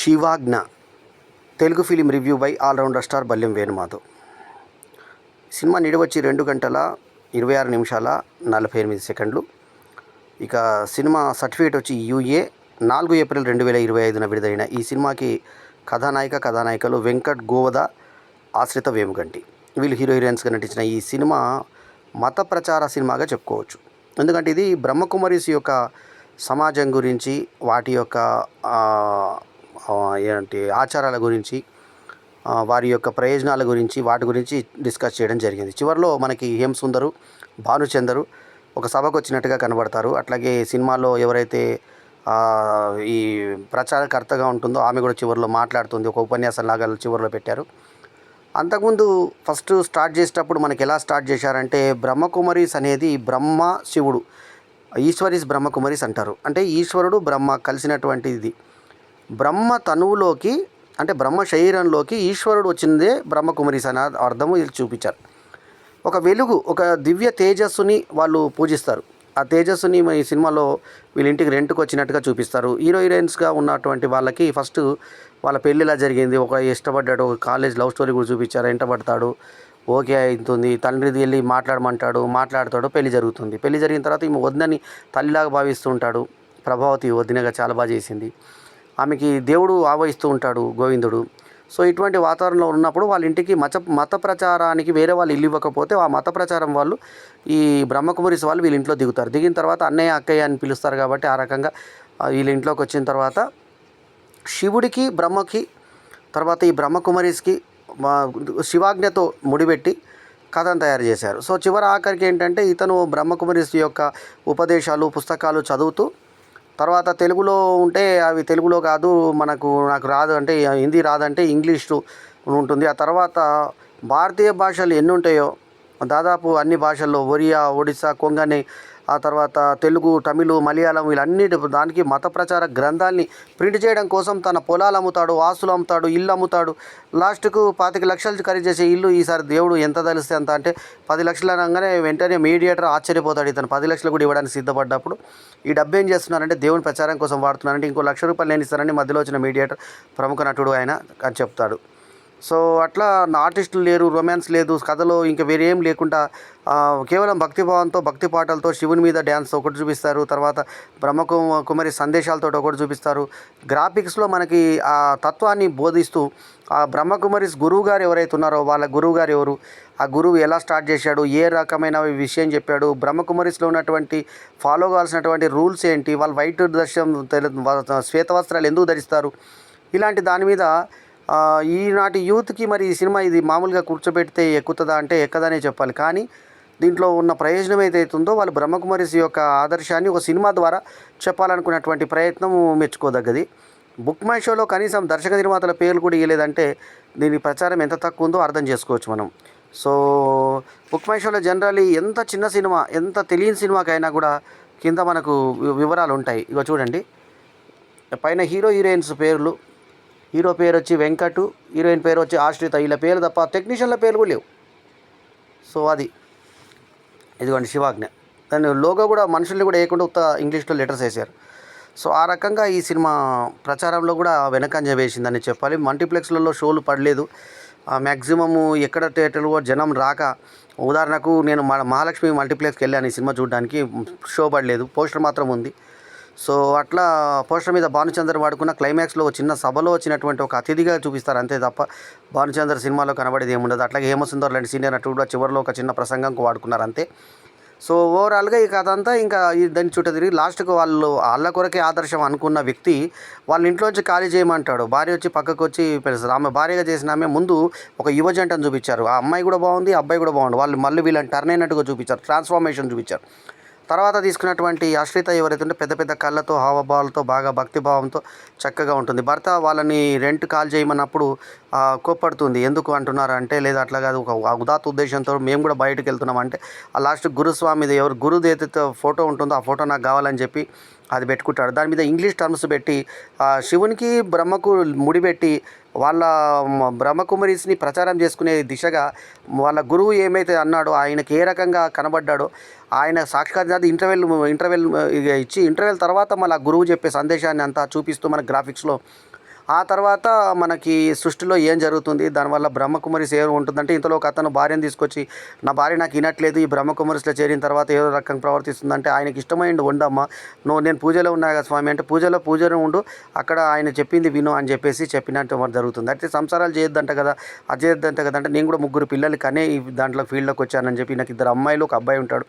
శివాజ్ఞ Telugu film review by allrounder star Balyam Venumadhav. సినిమా నిడివచ్చి 2 గంటల 26 నిమిషాల 48 సెకండ్లు. ఇక సినిమా సర్టిఫికేట్ వచ్చి యూఏ 4 ఏప్రిల్ 2025న విడుదలైన ఈ సినిమాకి కథానాయకులు వెంకట్ గోవద, ఆశ్రిత వేముగంటి వీళ్ళు హీరో హీరోయిన్స్గా నటించిన ఈ సినిమా మత ప్రచార సినిమాగా చెప్పుకోవచ్చు. ఎందుకంటే ఇది బ్రహ్మకుమారీస్ యొక్క సమాజం గురించి, వాటి యొక్క ఆచారాల గురించి, వారి యొక్క ప్రయోజనాల గురించి, వాటి గురించి డిస్కస్ చేయడం జరిగింది. చివరిలో మనకి హేమ్ సుందరు, భానుచందరు ఒక సభకు వచ్చినట్టుగా కనబడతారు. అట్లాగే సినిమాలో ఎవరైతే ఈ ప్రచారకర్తగా ఉంటుందో ఆమె కూడా చివరిలో మాట్లాడుతుంది. ఒక ఉపన్యాసం లాగా చివరిలో పెట్టారు. అంతకుముందు ఫస్ట్ స్టార్ట్ చేసేటప్పుడు మనకి ఎలా స్టార్ట్ చేశారంటే, బ్రహ్మకుమారీస్ అనేది బ్రహ్మ శివుడు, ఈశ్వరీస్ బ్రహ్మకుమారీస్ అంటారు. అంటే ఈశ్వరుడు బ్రహ్మ కలిసినటువంటి ఇది. బ్రహ్మ తనువులోకి అంటే బ్రహ్మ శరీరంలోకి ఈశ్వరుడు వచ్చిందే బ్రహ్మకుమారీస్ అనే అర్థము వీళ్ళు చూపించారు. ఒక వెలుగు, ఒక దివ్య తేజస్సుని వాళ్ళు పూజిస్తారు. ఆ తేజస్సుని ఈ సినిమాలో వీళ్ళ ఇంటికి రెంట్కి వచ్చినట్టుగా చూపిస్తారు. హీరో హీరోయిన్స్గా ఉన్నటువంటి వాళ్ళకి ఫస్ట్ వాళ్ళ పెళ్ళిలా జరిగింది. ఒక ఇష్టపడ్డాడు, కాలేజ్ లవ్ స్టోరీ కూడా చూపించారు. వెంటబడతాడు, ఓకే అవుతుంది, తండ్రిది వెళ్ళి మాట్లాడతాడు, పెళ్లి జరుగుతుంది. పెళ్లి జరిగిన తర్వాత ఈమె వదినని తల్లిలాగా భావిస్తూ ఉంటాడు. ప్రభావతి వదినగా చాలా బాగా చేసింది. ఆమెకి దేవుడు ఆవహిస్తూ ఉంటాడు, గోవిందుడు. సో ఇటువంటి వాతావరణంలో ఉన్నప్పుడు వాళ్ళ ఇంటికి మత ప్రచారానికి వేరే వాళ్ళు ఇల్లు ఇవ్వకపోతే ఆ మత ప్రచారం వాళ్ళు, ఈ బ్రహ్మకుమారీస్ వాళ్ళు వీళ్ళ ఇంట్లో దిగుతారు. దిగిన తర్వాత అన్నయ్య అక్కయ్య అని పిలుస్తారు కాబట్టి ఆ రకంగా వీళ్ళ ఇంట్లోకి వచ్చిన తర్వాత శివుడికి, బ్రహ్మకి, తర్వాత ఈ బ్రహ్మకుమారీస్కి శివాజ్ఞతో ముడిపెట్టి కథను తయారు చేశారు. సో చివరి ఆఖరికి ఏంటంటే, ఇతను బ్రహ్మకుమారీస్ యొక్క ఉపదేశాలు, పుస్తకాలు చదువుతూ తర్వాత తెలుగులో ఉంటే అవి తెలుగులో కాదు, నాకు రాదు అంటే హిందీ రాదంటే ఇంగ్లీష్ ఉంటుంది. ఆ తర్వాత భారతీయ భాషలు ఎన్ని ఉంటాయో దాదాపు అన్ని భాషల్లో, ఒరియా, ఒడిస్సా, కొంగని, ఆ తర్వాత తెలుగు, తమిళ్, మలయాళం వీళ్ళన్నిటి దానికి మత ప్రచార గ్రంథాలని ప్రింట్ చేయడం కోసం తన పొలాలు అమ్ముతాడు, ఆస్తులు అమ్ముతాడు, ఇల్లు అమ్ముతాడు. లాస్ట్కు 25 లక్షలు ఖరీదు చేసే ఇల్లు ఈసారి దేవుడు ఎంత తెలిస్తే అంత అంటే 10 లక్షలు అనగానే వెంటనే మీడియేటర్ ఆశ్చర్యపోతాడు. ఇతను 10 లక్షలు కూడా ఇవ్వడానికి సిద్ధపడ్డప్పుడు ఈ డబ్బు ఏం చేస్తున్నారంటే దేవుని ప్రచారం కోసం వాడుతున్నారంటే, ఇంకో ₹1,00,000 నేను ఇస్తానని మధ్యలో వచ్చిన మీడియేటర్ ప్రముఖ నటుడు ఆయన అని చెప్తాడు. సో అట్లా ఆర్టిస్టులు లేరు, రొమాన్స్ లేదు, కథలో ఇంకా వేరే ఏం లేకుండా కేవలం భక్తిభావంతో, భక్తి పాటలతో శివుని మీద డ్యాన్స్ ఒకటి చూపిస్తారు. తర్వాత బ్రహ్మకుమారి సందేశాలతో ఒకటి చూపిస్తారు. గ్రాఫిక్స్లో మనకి ఆ తత్వాన్ని బోధిస్తూ ఆ బ్రహ్మకుమారీస్ గురువు గారు ఎవరైతే ఉన్నారో వాళ్ళ గురువు గారు ఎవరు, ఆ గురువు ఎలా స్టార్ట్ చేశాడు, ఏ రకమైన విషయం చెప్పాడు, బ్రహ్మకుమారీస్లో ఉన్నటువంటి ఫాలో కావాల్సినటువంటి రూల్స్ ఏంటి, వాళ్ళు వైట్ శ్వేత వస్త్రాలు ఎందుకు ధరిస్తారు, ఇలాంటి దాని మీద ఈనాటి యూత్కి మరి ఈ సినిమా ఇది మామూలుగా కూర్చోబెడితే ఎక్కుతుందా అంటే ఎక్కదనే చెప్పాలి. కానీ దీంట్లో ఉన్న ప్రయోజనం ఏదైతుందో వాళ్ళు బ్రహ్మకుమారీస్ యొక్క ఆదర్శాన్ని ఒక సినిమా ద్వారా చెప్పాలనుకున్నటువంటి ప్రయత్నం మెచ్చుకోదగ్గది. బుక్ మై షోలో కనీసం దర్శక నిర్మాతల పేర్లు కూడా ఇవ్వలేదంటే దీని ప్రచారం ఎంత తక్కువ ఉందో అర్థం చేసుకోవచ్చు మనం. సో బుక్ మై షోలో జనరల్లీ ఎంత చిన్న సినిమా, ఎంత తెలియని సినిమాకైనా కూడా కింద మనకు వివరాలు ఉంటాయి. ఇగో చూడండి, పైన హీరో హీరోయిన్స్ పేర్లు, హీరో పేరు వచ్చి వెంకట్, హీరోయిన్ పేరు వచ్చి ఆశ్రిత, వీళ్ళ పేరు తప్ప టెక్నీషియన్ల పేర్లు కూడా లేవు. సో అది ఇదిగోండి శివాజ్ఞ. దాని లోగో కూడా మనుషుల్ని కూడా వేయకుండా ఉత్త ఇంగ్లీష్లో లెటర్స్ వేశారు. సో ఆ రకంగా ఈ సినిమా ప్రచారంలో కూడా వెనకంజ వేసిందని చెప్పాలి. మల్టీప్లెక్స్లలో షోలు పడలేదు. మ్యాక్సిమము ఎక్కడ థియేటర్లో జనం రాక, ఉదాహరణకు నేను మహాలక్ష్మి మల్టీప్లెక్స్కి వెళ్ళాను ఈ సినిమా చూడడానికి, షో పడలేదు, పోస్టర్ మాత్రం ఉంది. సో అట్లా పోస్టర్ మీద భానుచందర్ వాడుకున్న క్లైమాక్స్లో చిన్న సభలో వచ్చినటువంటి ఒక అతిథిగా చూపిస్తారు అంతే తప్ప భానుచందర్ సినిమాలో కనబడేది ఏముండదు. అట్లాగే హేమసుందర్ లాంటి సీనియర్ నటుడు కూడా చివరిలో ఒక చిన్న ప్రసంగంకు వాడుకున్నారు అంతే. సో ఓవరాల్గా ఈ కథ అంతా ఇంకా దాన్ని చుట్టూ తిరిగి లాస్ట్కు వాళ్ళ కొరకే ఆదర్శం అనుకున్న వ్యక్తి వాళ్ళ ఇంట్లోంచి ఖాళీ చేయమంటాడు. భార్య వచ్చి పక్కకు వచ్చి పిలుస్తుంది. ఆమె భార్యగా చేసిన ఆమె ముందు ఒక యువ జంటను చూపించారు. ఆ అమ్మాయి కూడా బాగుంది, అబ్బాయి కూడా బాగుంది. వాళ్ళు మళ్ళీ వీళ్ళని టర్న్ అయినట్టుగా చూపించారు, ట్రాన్స్ఫార్మేషన్ చూపించారు. తర్వాత తీసుకున్నటువంటి ఆశ్రిత ఎవరైతే ఉంటే పెద్ద పెద్ద కళ్ళతో, హావభావాలతో, బాగా భక్తిభావంతో చక్కగా ఉంటుంది. భర్త వాళ్ళని రెంట్ కాల్ చేయమన్నప్పుడు కోప్పడుతుంది. ఎందుకు అంటున్నారు అంటే, లేదా అట్లా కాదు, ఒక ఉదాత్త ఉద్దేశంతో మేము కూడా బయటకు వెళ్తున్నాం అంటే, ఆ లాస్ట్ గురుస్వామిది ఎవరు గురుది ఏదైతే ఫోటో ఉంటుందో ఆ ఫోటో నాకు కావాలని చెప్పి అది పెట్టుకుంటాడు. దాని మీద ఇంగ్లీష్ టర్మ్స్ పెట్టి శివునికి, బ్రహ్మకు ముడిపెట్టి వాళ్ళ బ్రహ్మకుమారీస్ని ప్రచారం చేసుకునే దిశగా వాళ్ళ గురువు ఏమైతే అన్నాడో, ఆయనకి ఏ రకంగా కనబడ్డాడో ఆయన సాక్షాత్కారం ఇంటర్వెల్ ఇచ్చి ఇంటర్వెల్ తర్వాత మళ్ళీ ఆ గురువు చెప్పే సందేశాన్ని అంతా చూపిస్తూ మన గ్రాఫిక్స్లో ఆ తర్వాత మనకి సృష్టిలో ఏం జరుగుతుంది, దానివల్ల బ్రహ్మకుమారిస్ ఏం ఉంటుందంటే, ఇంతలో ఒక అతను భార్యను తీసుకొచ్చి, నా భార్య నాకు వినట్లేదు, ఈ బ్రహ్మకుమారిస్లో చేరిన తర్వాత ఏదో రకంగా ప్రవర్తిస్తుందంటే, ఆయనకి ఇష్టమైంది ఉండమ్మా, నేను పూజలో ఉన్నా కదా స్వామి అంటే, పూజలో ఉండు, అక్కడ ఆయన చెప్పింది విను అని చెప్పినట్టు జరుగుతుంది. అయితే సంసారాలు చేయొద్దంట కదా, అది చేయొద్దంట కదా అంటే, నేను కూడా 3 పిల్లలు కనే ఈ దాంట్లో ఫీల్డ్లోకి వచ్చానని చెప్పి, నాకు 2 అమ్మాయిలు 1 అబ్బాయి ఉంటాడు.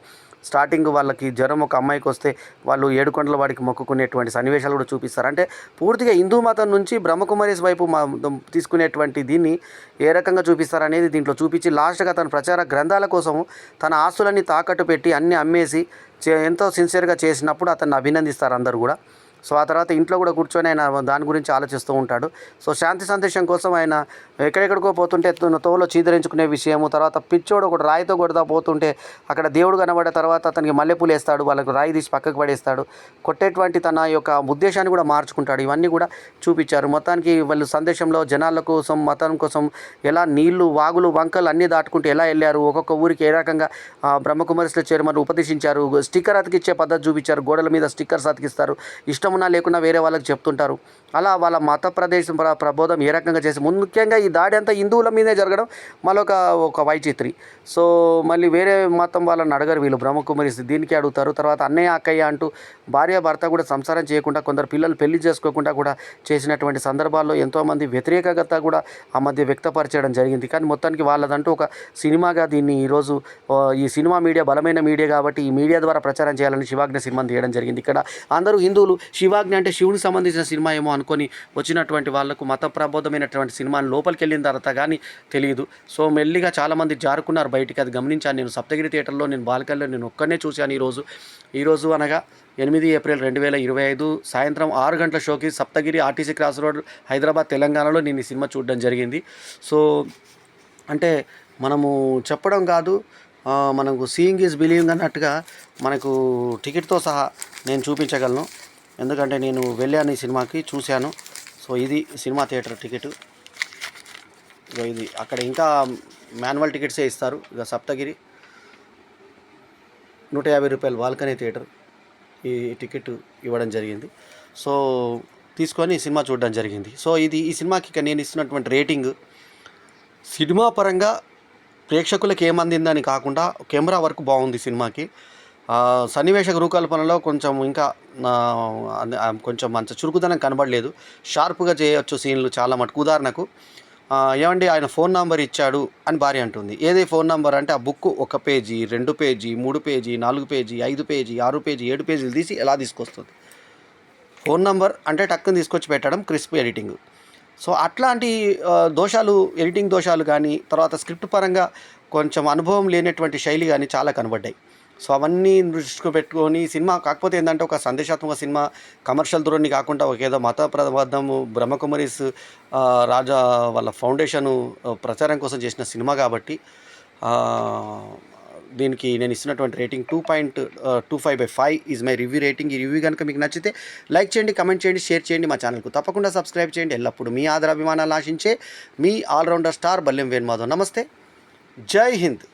స్టార్టింగ్ వాళ్ళకి జ్వరం ఒక అమ్మాయికి వస్తే వాళ్ళు 7 వాడికి మొక్కుకునేటువంటి సన్నివేశాలు కూడా చూపిస్తారు. అంటే పూర్తిగా హిందూ మతం నుంచి బ్రహ్మకుమారీస్ వైపు తీసుకునేటువంటి దీన్ని ఏ రకంగా చూపిస్తారనేది దీంట్లో చూపించి, లాస్ట్గా తన ప్రచార గ్రంథాల కోసము తన ఆస్తులన్నీ తాకట్టు పెట్టి అన్నీ అమ్మేసి ఎంతో సిన్సియర్గా చేసినప్పుడు అతన్ని అభినందిస్తారు అందరూ కూడా. సో ఆ తర్వాత ఇంట్లో కూడా కూర్చొని ఆయన దాని గురించి ఆలోచిస్తూ ఉంటాడు. సో శాంతి సందేశం కోసం ఆయన ఎక్కడెక్కడికో పోతుంటే తోవలో చీదరించుకునే విషయము, తర్వాత పిచ్చోడు ఒకటి రాయితో కొడతా పోతుంటే అక్కడ దేవుడు కనబడే తర్వాత అతనికి మల్లెపూలు వేస్తాడు, వాళ్ళకు రాయి తీసి పక్కకు పడేస్తాడు, కొట్టేటువంటి తన యొక్క ఉద్దేశాన్ని కూడా మార్చుకుంటాడు. ఇవన్నీ కూడా చూపించారు. మొత్తానికి వాళ్ళు సందేశంలో జనాల కోసం, మతం కోసం ఎలా నీళ్లు, వాగులు, వంకలు అన్నీ దాటుకుంటూ ఎలా వెళ్ళారు, ఒక్కొక్క ఊరికి ఏ రకంగా బ్రహ్మకుమారిస్లో చేరమని ఉపదేశించారు, స్టిక్కర్ అతికిచ్చే పద్ధతి చూపించారు, గోడల మీద స్టిక్కర్స్ అతికిస్తారు, ఇష్టమున్నా లేకున్నా వేరే వాళ్ళకి చెప్తుంటారు. అలా వాళ్ళ మత ప్రబోధం ఏ రకంగా చేసి, ముఖ్యంగా ఈ దాడి అంతా హిందువుల మీదే జరగడం ఒక వైచిత్రి. సో మళ్ళీ వేరే మతం వాళ్ళని అడగరు వీళ్ళు, బ్రహ్మకుమారిస్ దీనికి అడుగుతారు. తర్వాత అన్నయ్య అక్కయ్య అంటూ భార్య భర్త కూడా సంసారం చేయకుండా, కొందరు పిల్లలు పెళ్లి చేసుకోకుండా కూడా చేసినటువంటి సందర్భాల్లో ఎంతోమంది వ్యతిరేకత కూడా ఆ మధ్య వ్యక్తపరచడం జరిగింది. కానీ మొత్తానికి వాళ్ళదంటూ ఒక సినిమాగా దీన్ని ఈరోజు ఈ సినిమా మీడియా బలమైన మీడియా కాబట్టి ఈ మీడియా ద్వారా ప్రచారం చేయాలని శివాజ్ఞ సినిమాని తీయడం జరిగింది. ఇక్కడ అందరూ హిందువులు శివాజ్ఞ అంటే శివునికి సంబంధించిన సినిమా ఏమో అనుకొని వచ్చినటువంటి వాళ్ళకు మత ప్రబోధమైనటువంటి సినిమాని లోపలికి వెళ్ళిన తర్వాత కానీ తెలియదు. సో మెల్లిగా చాలామంది జారుకున్నారు బయటికి, అది గమనించాను నేను. సప్తగిరి థియేటర్లో నేను బాల్కనీలో నేను ఒక్కనే చూశాను ఈరోజు అనగా 8 ఏప్రిల్ 2025 సాయంత్రం 6 గంటల షోకి Saptagiri RTC cross road Hyderabad తెలంగాణలో నేను ఈ సినిమా చూడడం జరిగింది. సో అంటే మనము చెప్పడం కాదు, మనకు సీయింగ్ ఈజ్ బిలీవింగ్ అన్నట్టుగా మనకు టికెట్తో సహా నేను చూపించగలను. ఎందుకంటే నేను వెళ్ళాను ఈ సినిమాకి, చూశాను. సో ఇది సినిమా థియేటర్ టికెట్. ఇది అక్కడ ఇంకా మాన్యువల్ టికెట్సే ఇస్తారు. ఇక సప్తగిరి 150 రూపాయలు బాల్కనీ థియేటర్ ఈ టికెట్ ఇవ్వడం జరిగింది. సో తీసుకొని సినిమా చూడడం జరిగింది. సో ఈ సినిమాకి ఇక నేను ఇస్తున్నటువంటి రేటింగ్ సినిమా పరంగా ప్రేక్షకులకు ఏమందిందని కాకుండా కెమెరా వర్క్ బాగుంది సినిమాకి. సన్నివేశ రూపకల్పనలో కొంచెం ఇంకా కొంచెం అంత చురుకుదనం కనబడలేదు. షార్ప్గా చేయొచ్చు సీన్లు చాలా మటుకు. ఉదాహరణకు ఏమండి ఆయన ఫోన్ నెంబర్ ఇచ్చాడు అని భార్య అంటుంది. ఏదే ఫోన్ నెంబర్ అంటే ఆ book 1 page, 2 page, 3 page, 4 page, 5 page, 6 page, 7 పేజీలు తీసి ఎలా తీసుకొస్తుంది? ఫోన్ నెంబర్ అంటే టక్కుని తీసుకొచ్చి పెట్టడం, క్రిస్ప్ ఎడిటింగ్. సో అట్లాంటి దోషాలు, ఎడిటింగ్ దోషాలు కానీ, తర్వాత స్క్రిప్ట్ పరంగా కొంచెం అనుభవం లేనటువంటి శైలి కానీ చాలా కనబడ్డాయి. సో అవన్నీ దృష్టిలో పెట్టుకొని సినిమా కాకపోతే ఏంటంటే ఒక సందేశాత్మక సినిమా, కమర్షియల్ ధోరణి కాకుండా ఒక ఏదో మత ప్రబద్ధము, బ్రహ్మకుమారీస్ రాజా వాళ్ళ ఫౌండేషను ప్రచారం కోసం చేసిన సినిమా కాబట్టి దీనికి నేను ఇస్తున్నటువంటి rating 2.25/5 is my review rating. ఈ రివ్యూ కనుక మీకు నచ్చితే లైక్ చేయండి, కమెంట్ చేయండి, షేర్ చేయండి, మా ఛానల్కు తప్పకుండా సబ్స్క్రైబ్ చేయండి. ఎల్లప్పుడూ మీ ఆదరాభిమానాలు ఆశించే మీ ఆల్రౌండర్ స్టార్ బల్లెం వేణుమాధవ్. నమస్తే, జై హింద్.